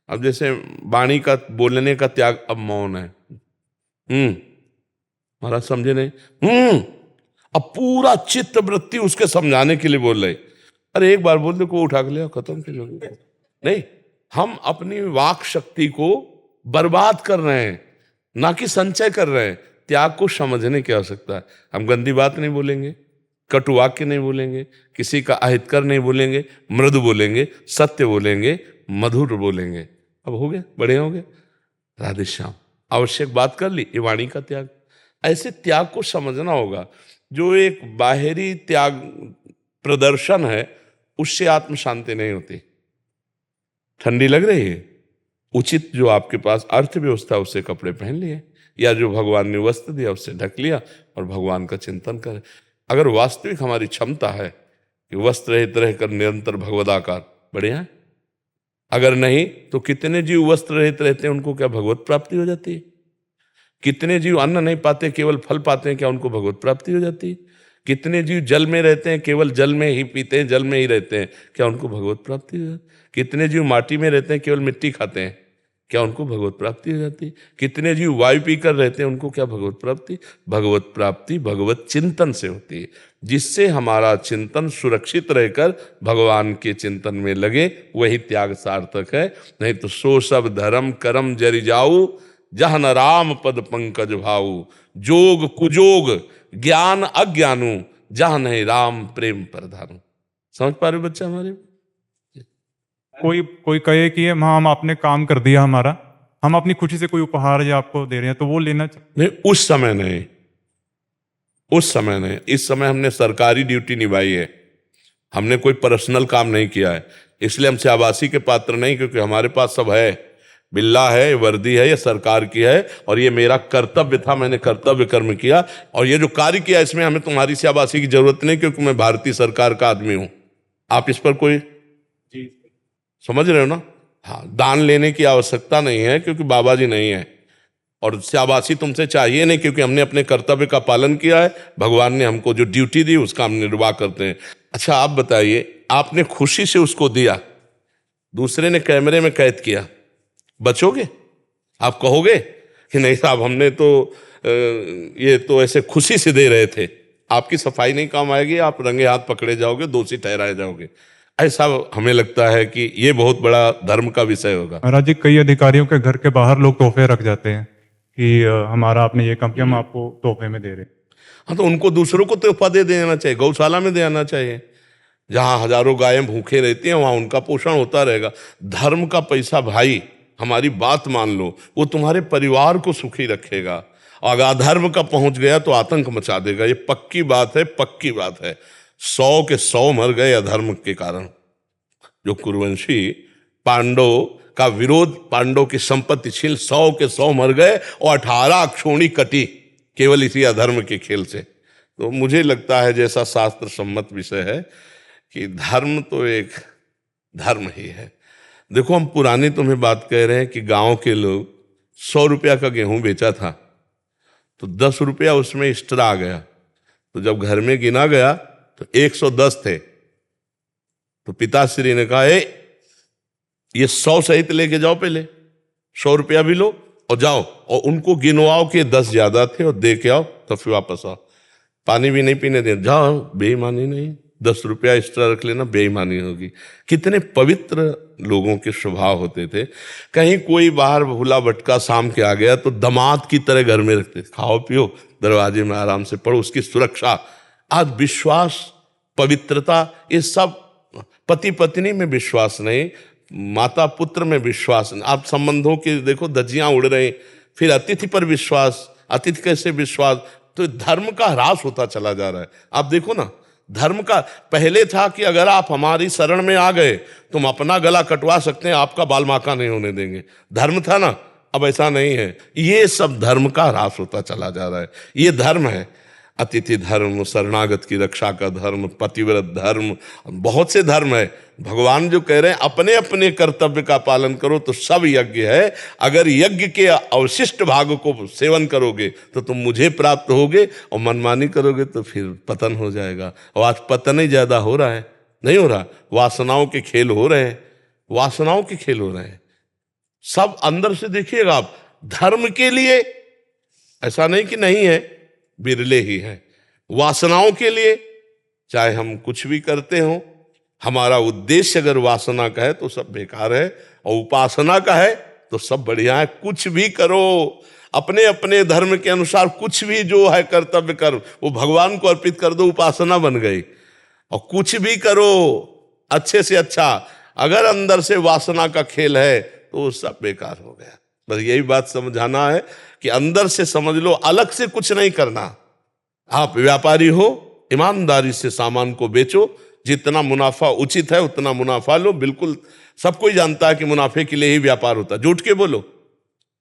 अब जैसे वाणी का, बोलने का त्याग, अब मौन है। महाराज समझे नहीं? अब पूरा चित्त वृत्ति उसके समझाने के लिए बोल रहे। अरे एक बार बोल दे, को उठा के लिया, खत्म कर लो। नहीं, हम अपनी वाक शक्ति को बर्बाद कर रहे हैं, ना कि संचय कर रहे हैं। त्याग को समझने की आवश्यकता है। हम गंदी बात नहीं बोलेंगे, कटु वाक्य नहीं बोलेंगे, किसी का अहितकर नहीं बोलेंगे, मृदु बोलेंगे, सत्य बोलेंगे, मधुर बोलेंगे। अब हो गया, बढ़िया हो गया। राधे श्याम, आवश्यक बात कर ली, ये वाणी का त्याग। ऐसे त्याग को समझना होगा। जो एक बाहरी त्याग प्रदर्शन है, उससे आत्म शांति नहीं होती। ठंडी लग रही है, उचित जो आपके पास अर्थव्यवस्था, उससे कपड़े पहन लिए, या जो भगवान ने वस्त्र दिया उससे ढक लिया, और भगवान का चिंतन करें। अगर वास्तविक हमारी क्षमता है कि वस्त्र रहित रहकर निरंतर भगवदाकार, बढ़िया है। अगर नहीं तो कितने जीव वस्त्र रहित रहते हैं, उनको क्या भगवत प्राप्ति हो जाती है? कितने जीव अन्न नहीं पाते, केवल फल पाते हैं, क्या उनको भगवत प्राप्ति हो जाती है? कितने जीव जल में रहते हैं, केवल जल में ही पीते हैं, जल में ही रहते हैं, क्या उनको भगवत प्राप्ति हो जाती है? कितने जीव माटी में रहते हैं, केवल मिट्टी खाते हैं, क्या उनको भगवत प्राप्ति हो जाती? कितने जीव वायु पीकर रहते हैं, उनको क्या भगवत प्राप्ति? भगवत प्राप्ति भगवत चिंतन से होती है, जिससे हमारा चिंतन सुरक्षित रहकर भगवान के चिंतन में लगे, वही त्याग सार्थक है। नहीं तो सो सब धर्म करम जरि जाऊ, जह न राम पद पंकज भाऊ। जोग कुजोग ज्ञान अज्ञानू, जहाँ नहीं राम प्रेम प्रधानु। समझ पा रहे हो बच्चा हमारे? कोई कहे कि हाँ हम आपने काम कर दिया हमारा, हम अपनी खुशी से कोई उपहार या आपको दे रहे हैं, तो वो लेना चाहिए? नहीं, उस समय नहीं, उस समय नहीं। इस समय हमने सरकारी ड्यूटी निभाई है, हमने कोई पर्सनल काम नहीं किया है, इसलिए हम शाबाशी के पात्र नहीं, क्योंकि हमारे पास सब है, बिल्ला है, वर्दी है, ये सरकार की है, और ये मेरा कर्तव्य था, मैंने कर्तव्य कर्म किया, और ये जो कार्य किया इसमें हमें तुम्हारी शाबाशी की जरूरत नहीं, क्योंकि मैं भारतीय सरकार का आदमी हूं। आप इस पर कोई समझ रहे हो ना? हाँ, दान लेने की आवश्यकता नहीं है, क्योंकि बाबा जी नहीं है, और शाबाशी तुमसे चाहिए नहीं, क्योंकि हमने अपने कर्तव्य का पालन किया है। भगवान ने हमको जो ड्यूटी दी उसका हम निर्वाह करते हैं। अच्छा आप बताइए, आपने खुशी से उसको दिया, दूसरे ने कैमरे में कैद किया, बचोगे? आप कहोगे कि नहीं साहब हमने तो ये तो ऐसे खुशी से दे रहे थे? आपकी सफाई नहीं काम आएगी, आप रंगे हाथ पकड़े जाओगे, दोषी ठहराए जाओगे। ऐसा हमें लगता है कि ये बहुत बड़ा धर्म का विषय होगा। महाराज जी, कई अधिकारियों के घर के बाहर लोग तोहफे रख जाते हैं कि हमारा आपने ये काम किया, हम आपको तोहफे में दे रहे हैं। हाँ, तो उनको दूसरों को तोहफा दे देना चाहिए, गौशाला में देना चाहिए, जहाँ हजारों गायें भूखे रहती हैं, वहाँ उनका पोषण होता रहेगा। धर्म का पैसा भाई, हमारी बात मान लो, वो तुम्हारे परिवार को सुखी रखेगा। अगर अधर्म का पहुंच गया तो आतंक मचा देगा, ये पक्की बात है, पक्की बात है। 100 के 100 मर गए अधर्म के कारण। जो कुरुवंशी पांडव का विरोध, पांडव की संपत्ति छीन, 100 के 100 मर गए, और 18 अक्षोणी कटी केवल इसी अधर्म के खेल से। तो मुझे लगता है जैसा शास्त्र सम्मत विषय है कि धर्म तो एक धर्म ही है। देखो, हम पुरानी तुम्हें बात कह रहे हैं कि गांव के लोग 100 रुपया का गेहूं बेचा था, तो 10 रुपया उसमें एक्स्ट्रा आ गया, तो जब घर में गिना गया तो 110 थे। तो पिताश्री ने कहा, ये 100 सहित लेके जाओ, पहले 100 रुपया भी लो और जाओ, और उनको गिनवाओ कि 10 ज्यादा थे और दे के आओ, तो फिर वापस आओ। पानी भी नहीं पीने दे, जाओ, बेईमानी नहीं, 10 रुपया एक्स्ट्रा रख लेना, बेईमानी होगी। कितने पवित्र लोगों के स्वभाव होते थे। कहीं कोई बाहर भूला भटका शाम के आ गया तो दामाद की तरह घर में रखते, खाओ पियो, दरवाजे में आराम से पढ़ो, उसकी सुरक्षा। आज विश्वास, पवित्रता, ये सब, पति पत्नी में विश्वास नहीं, माता पुत्र में विश्वास नहीं। आप संबंधों की देखो धज्जियां उड़ रहे, फिर अतिथि पर विश्वास, अतिथि कैसे विश्वास, तो धर्म का ह्रास होता चला जा रहा है। आप देखो ना, धर्म का पहले था कि अगर आप हमारी शरण में आ गए तुम अपना गला कटवा सकते हैं, आपका बाल माका नहीं होने देंगे, धर्म था ना। अब ऐसा नहीं है, ये सब धर्म का ह्रास होता चला जा रहा है। ये धर्म है, अतिथि धर्म, शरणागत की रक्षा का धर्म, पतिव्रत धर्म, बहुत से धर्म है। भगवान जो कह रहे हैं अपने अपने कर्तव्य का पालन करो तो सब यज्ञ है। अगर यज्ञ के अवशिष्ट भाग को सेवन करोगे तो तुम मुझे प्राप्त होगे, और मनमानी करोगे तो फिर पतन हो जाएगा। और आज पतन ही ज्यादा हो रहा है, नहीं हो रहा, वासनाओं के खेल हो रहे हैं, वासनाओं के खेल हो रहे हैं। सब अंदर से देखिएगा आप, धर्म के लिए ऐसा नहीं कि नहीं है, बिरले ही हैं। वासनाओं के लिए चाहे हम कुछ भी करते हो, हमारा उद्देश्य अगर वासना का है तो सब बेकार है, और उपासना का है तो सब बढ़िया है। कुछ भी करो, अपने अपने धर्म के अनुसार कुछ भी जो है कर्तव्य कर, वो भगवान को अर्पित कर दो, उपासना बन गई। और कुछ भी करो अच्छे से अच्छा, अगर अंदर से वासना का खेल है तो सब बेकार हो गया। बस यही बात समझाना है कि अंदर से समझ लो, अलग से कुछ नहीं करना। आप व्यापारी हो, ईमानदारी से सामान को बेचो, जितना मुनाफा उचित है उतना मुनाफा लो। बिल्कुल सब कोई जानता है कि मुनाफे के लिए ही व्यापार होता है। झूठ के बोलो,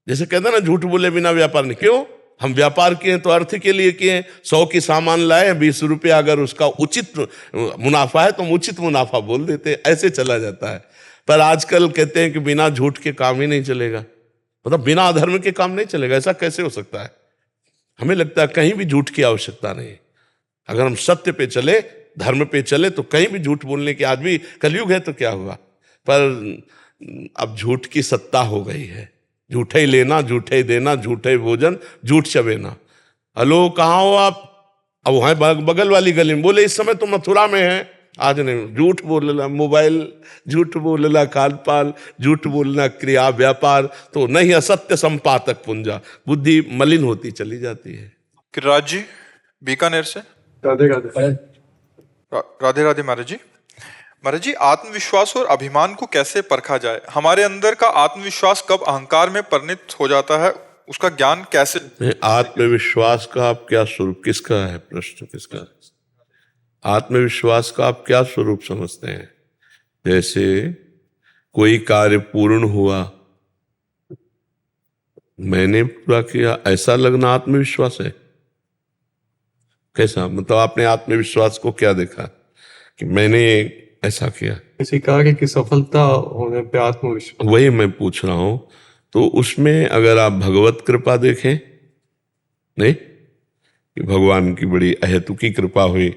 जैसे कहते हैं ना, झूठ बोले बिना व्यापार नहीं। क्यों? हम व्यापार किए तो अर्थ के लिए किए। 100 की सामान लाए, 20 रुपया अगर उसका उचित मुनाफा है तो हम उचित मुनाफा बोल देते, ऐसे चला जाता है। पर आजकल कहते हैं कि बिना झूठ के काम ही नहीं चलेगा, मतलब बिना अधर्म के काम नहीं चलेगा। ऐसा कैसे हो सकता है? हमें लगता है कहीं भी झूठ की आवश्यकता नहीं। अगर हम सत्य पे चले, धर्म पे चले, तो कहीं भी झूठ बोलने की, आज भी कलयुग है तो क्या हुआ, पर अब झूठ की सत्ता हो गई है। झूठे ही लेना, झूठे ही देना, झूठे ही भोजन, झूठ चबेना। हेलो, कहाँ हो आप? अब वहाँ बगल वाली गली में, बोले इस समय तो मथुरा में है। आज नहीं, झूठ बोलना मोबाइल, झूठ बोलना खानपान, झूठ बोलना क्रिया व्यापार, तो नहीं असत्य संपातक पुंजा, बुद्धि मलिन होती चली जाती है। किराज जी बीकानेर से। राधे राधे। राधे राधे महाराज जी। महाराज जी, आत्मविश्वास और अभिमान को कैसे परखा जाए? हमारे अंदर का आत्मविश्वास कब अहंकार में परिणत हो जाता है, उसका ज्ञान कैसे? आत्मविश्वास का आप क्या स्वरूप, किसका है प्रश्न, किसका है? आत्मविश्वास का आप क्या स्वरूप समझते हैं? जैसे कोई कार्य पूर्ण हुआ, मैंने पूरा किया, ऐसा लगना आत्मविश्वास है? कैसा, मतलब आपने आत्मविश्वास को क्या देखा कि मैंने ऐसा किया? किसी कार्य की सफलता होने पे आत्मविश्वास, वही मैं पूछ रहा हूं। तो उसमें अगर आप भगवत कृपा देखें, नहीं कि भगवान की बड़ी अहेतुकी कृपा हुई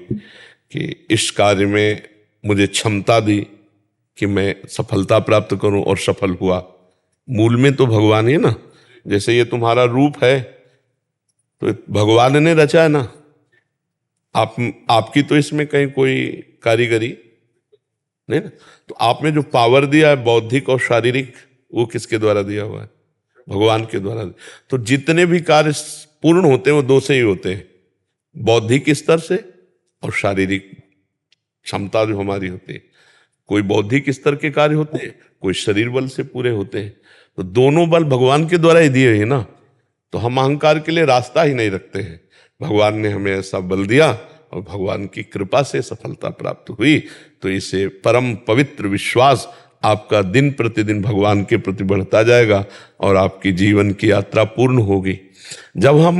कि इस कार्य में मुझे क्षमता दी कि मैं सफलता प्राप्त करूं, और सफल हुआ। मूल में तो भगवान ही है ना। जैसे ये तुम्हारा रूप है तो भगवान ने रचा है ना, आपकी तो इसमें कहीं कोई कारीगरी नहीं ना। तो आप में जो पावर दिया है बौद्धिक और शारीरिक, वो किसके द्वारा दिया हुआ है? भगवान के द्वारा। तो जितने भी कार्य पूर्ण होते हैं वो दो से ही होते हैं, बौद्धिक स्तर से और शारीरिक क्षमता जो हमारी होती है। कोई बौद्धिक स्तर के कार्य होते हैं, कोई शरीर बल से पूरे होते हैं। तो दोनों बल भगवान के द्वारा ही दिए हैं ना। तो हम अहंकार के लिए रास्ता ही नहीं रखते हैं। भगवान ने हमें ऐसा बल दिया और भगवान की कृपा से सफलता प्राप्त हुई। तो इसे परम पवित्र विश्वास आपका दिन प्रतिदिन भगवान के प्रति बढ़ता जाएगा और आपकी जीवन की यात्रा पूर्ण होगी। जब हम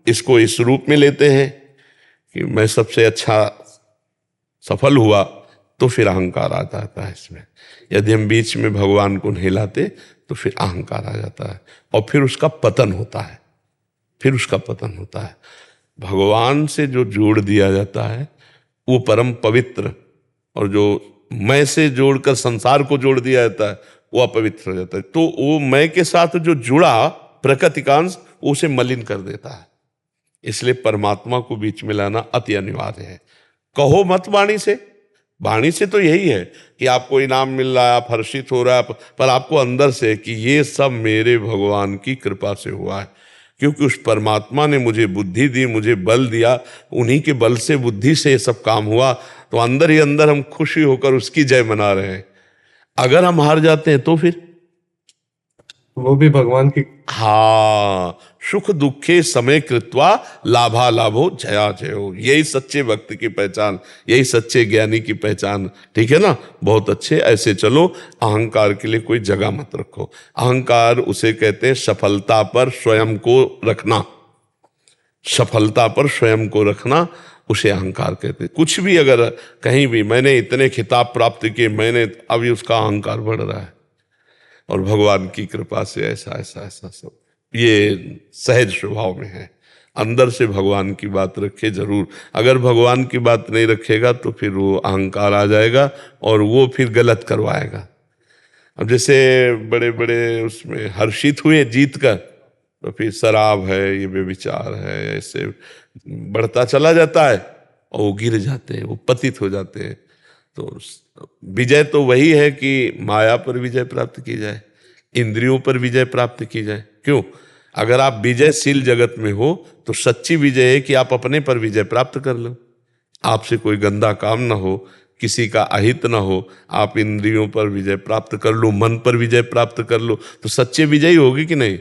इसको इस रूप में लेते हैं कि मैं सबसे अच्छा सफल हुआ, तो फिर अहंकार आ जाता है इसमें। यदि हम बीच में भगवान को नहीं लाते तो फिर अहंकार आ जाता है और फिर उसका पतन होता है, फिर उसका पतन होता है। भगवान से जो जोड़ दिया जाता है वो परम पवित्र, और जो मैं से जोड़कर संसार को जोड़ दिया जाता है वो अपवित्र हो जाता है। तो वो मैं के साथ जो जुड़ा प्रकृति का अंश उसे मलिन कर देता है। इसलिए परमात्मा को बीच में लाना अति अनिवार्य है। कहो मत वाणी से, वाणी से तो यही है कि आपको इनाम मिल रहा है, आप हर्षित हो रहा है, पर आपको अंदर से कि ये सब मेरे भगवान की कृपा से हुआ है, क्योंकि उस परमात्मा ने मुझे बुद्धि दी, मुझे बल दिया, उन्हीं के बल से, बुद्धि से ये सब काम हुआ। तो अंदर ही अंदर हम खुशी होकर उसकी जय मना रहे हैं। अगर हम हार जाते हैं तो फिर वो भी भगवान की हाँ, सुख दुखे समय कृत्वा लाभा लाभो जया जयो, यही सच्चे भक्त की पहचान, यही सच्चे ज्ञानी की पहचान। ठीक है ना, बहुत अच्छे। ऐसे चलो, अहंकार के लिए कोई जगह मत रखो। अहंकार उसे कहते हैं सफलता पर स्वयं को रखना, सफलता पर स्वयं को रखना उसे अहंकार कहते हैं। कुछ भी अगर कहीं भी मैंने इतने खिताब प्राप्त किए, मैंने, अभी उसका अहंकार बढ़ रहा है। और भगवान की कृपा से ऐसा ऐसा ऐसा सब ये सहज स्वभाव में है। अंदर से भगवान की बात रखे जरूर। अगर भगवान की बात नहीं रखेगा तो फिर वो अहंकार आ जाएगा और वो फिर गलत करवाएगा। अब जैसे बड़े बड़े उसमें हर्षित हुए जीत कर, तो फिर शराब है, ये बेविचार है, ऐसे बढ़ता चला जाता है और वो गिर जाते हैं, वो पतित हो जाते हैं। तो विजय तो वही है कि माया पर विजय प्राप्त की जाए, इंद्रियों पर विजय प्राप्त की जाए। क्यों? अगर आप विजयशील जगत में हो तो सच्ची विजय है कि आप अपने पर विजय प्राप्त कर लो, आपसे कोई गंदा काम ना हो, किसी का अहित ना हो, आप इंद्रियों पर विजय प्राप्त कर लो, मन पर विजय प्राप्त कर लो, तो सच्चे विजयी होगी कि नहीं?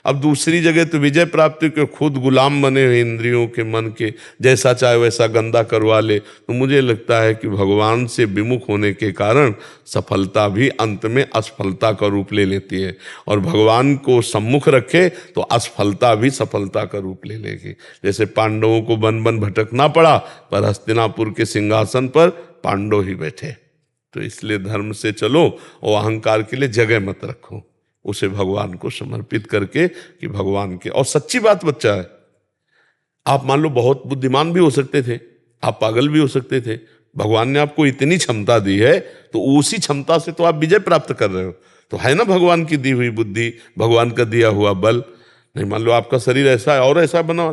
अब दूसरी जगह तो विजय प्राप्ति के खुद गुलाम बने हुए इंद्रियों के, मन के, जैसा चाहे वैसा गंदा करवा ले। तो मुझे लगता है कि भगवान से विमुख होने के कारण सफलता भी अंत में असफलता का रूप ले लेती है, और भगवान को सम्मुख रखे तो असफलता भी सफलता का रूप ले लेगी। जैसे पांडवों को वन वन भटकना पड़ा, पर हस्तिनापुर के सिंहासन पर पांडव ही बैठे। तो इसलिए धर्म से चलो और अहंकार के लिए जगह मत रखो, उसे भगवान को समर्पित करके कि भगवान के। और सच्ची बात बच्चा है, आप मान लो बहुत बुद्धिमान भी हो सकते थे, आप पागल भी हो सकते थे, भगवान ने आपको इतनी क्षमता दी है तो उसी क्षमता से तो आप विजय प्राप्त कर रहे हो। तो है ना भगवान की दी हुई बुद्धि, भगवान का दिया हुआ बल। नहीं मान लो आपका शरीर ऐसा है और ऐसा बना,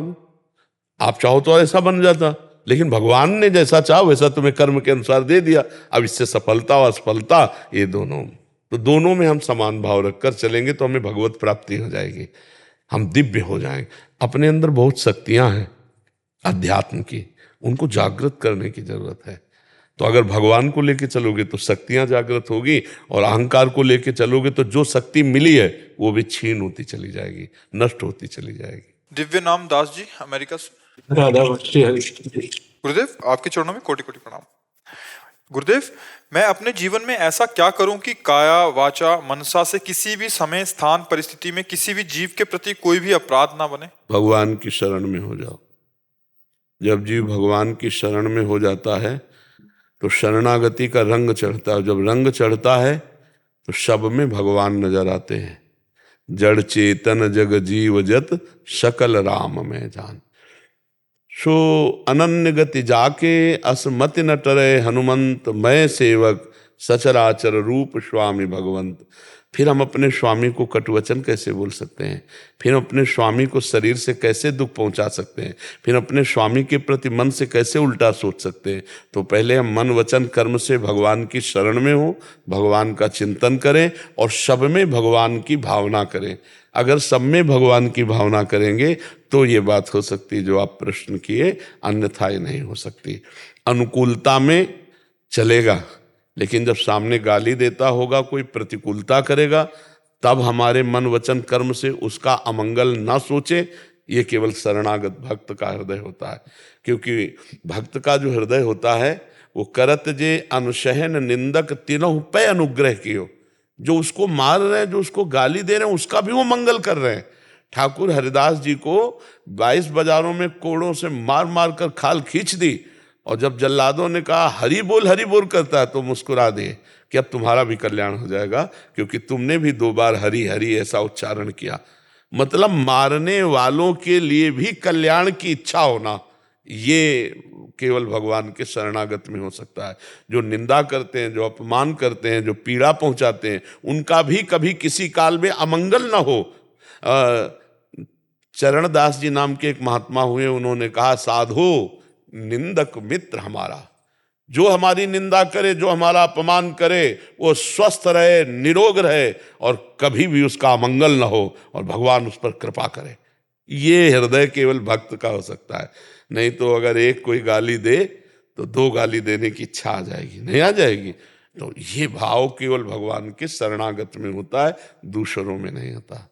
आप चाहो तो ऐसा बन जाता, लेकिन भगवान ने जैसा चाहा वैसा तुम्हें कर्म के अनुसार दे दिया। अब इससे सफलता और असफलता ये दोनों, तो दोनों में हम समान भाव रखकर चलेंगे तो हमें भगवत प्राप्ति हो जाएगी, हम दिव्य हो जाएंगे। अपने अंदर बहुत शक्तियां हैं अध्यात्म की, उनको जागृत करने की जरूरत है। तो अगर भगवान को लेके चलोगे तो शक्तियां जागृत होगी, और अहंकार को लेके चलोगे तो जो शक्ति मिली है वो भी छीन होती चली जाएगी, नष्ट होती चली जाएगी। दिव्य नाम दास जी, अमेरिका से। राधा श्री हरि। गुरुदेव, आपके चरणों में कोटि कोटि प्रणाम। गुरुदेव, मैं अपने जीवन में ऐसा क्या करूं कि काया वाचा मनसा से किसी भी समय स्थान परिस्थिति में किसी भी जीव के प्रति कोई भी अपराध ना बने? भगवान की शरण में हो जाओ। जब जीव भगवान की शरण में हो जाता है तो शरणागति का रंग चढ़ता है। जब रंग चढ़ता है तो सब में भगवान नजर आते हैं। जड़ चेतन जग जीव जत सकल राम में जान, सो अनन्य गति जाके असमति न टरे हनुमंत, मैं सेवक सचराचर रूप स्वामी भगवंत। फिर हम अपने स्वामी को कटुवचन कैसे बोल सकते हैं? फिर अपने स्वामी को शरीर से कैसे दुख पहुंचा सकते हैं? फिर अपने स्वामी के प्रति मन से कैसे उल्टा सोच सकते हैं? तो पहले हम मन वचन कर्म से भगवान की शरण में हो, भगवान का चिंतन करें और सब में भगवान की भावना करें। अगर सब में भगवान की भावना करेंगे तो ये बात हो सकती जो आप प्रश्न किए, अन्यथा ही नहीं हो सकती। अनुकूलता में चलेगा, लेकिन जब सामने गाली देता होगा, कोई प्रतिकूलता करेगा, तब हमारे मन वचन कर्म से उसका अमंगल ना सोचे। ये केवल शरणागत भक्त का हृदय होता है, क्योंकि भक्त का जो हृदय होता है वो करत जे अनुशहन निंदक तीनों पे अनुग्रह कियो। जो उसको मार रहे हैं, जो उसको गाली दे रहे हैं, उसका भी वो मंगल कर रहे हैं। ठाकुर हरिदास जी को 22 बाजारों में कोड़ों से मार मार कर खाल खींच दी, और जब जल्लादों ने कहा हरि बोल करता है तो मुस्कुरा दिए कि अब तुम्हारा भी कल्याण हो जाएगा, क्योंकि तुमने भी 2 बार हरि हरि ऐसा उच्चारण किया। मतलब मारने वालों के लिए भी कल्याण की इच्छा होना, ये केवल भगवान के शरणागत में हो सकता है। जो निंदा करते हैं, जो अपमान करते हैं, जो पीड़ा पहुंचाते हैं, उनका भी कभी किसी काल में अमंगल ना हो। चरणदास जी नाम के एक महात्मा हुए, उन्होंने कहा साधु निंदक मित्र हमारा, जो हमारी निंदा करे, जो हमारा अपमान करे, वो स्वस्थ रहे, निरोग रहे और कभी भी उसका अमंगल न हो और भगवान उस पर कृपा करे। ये हृदय केवल भक्त का हो सकता है। नहीं तो अगर एक कोई गाली दे तो दो गाली देने की इच्छा आ जाएगी, नहीं आ जाएगी। तो ये भाव केवल भगवान के शरणागत में होता है, दूसरों में नहीं होता।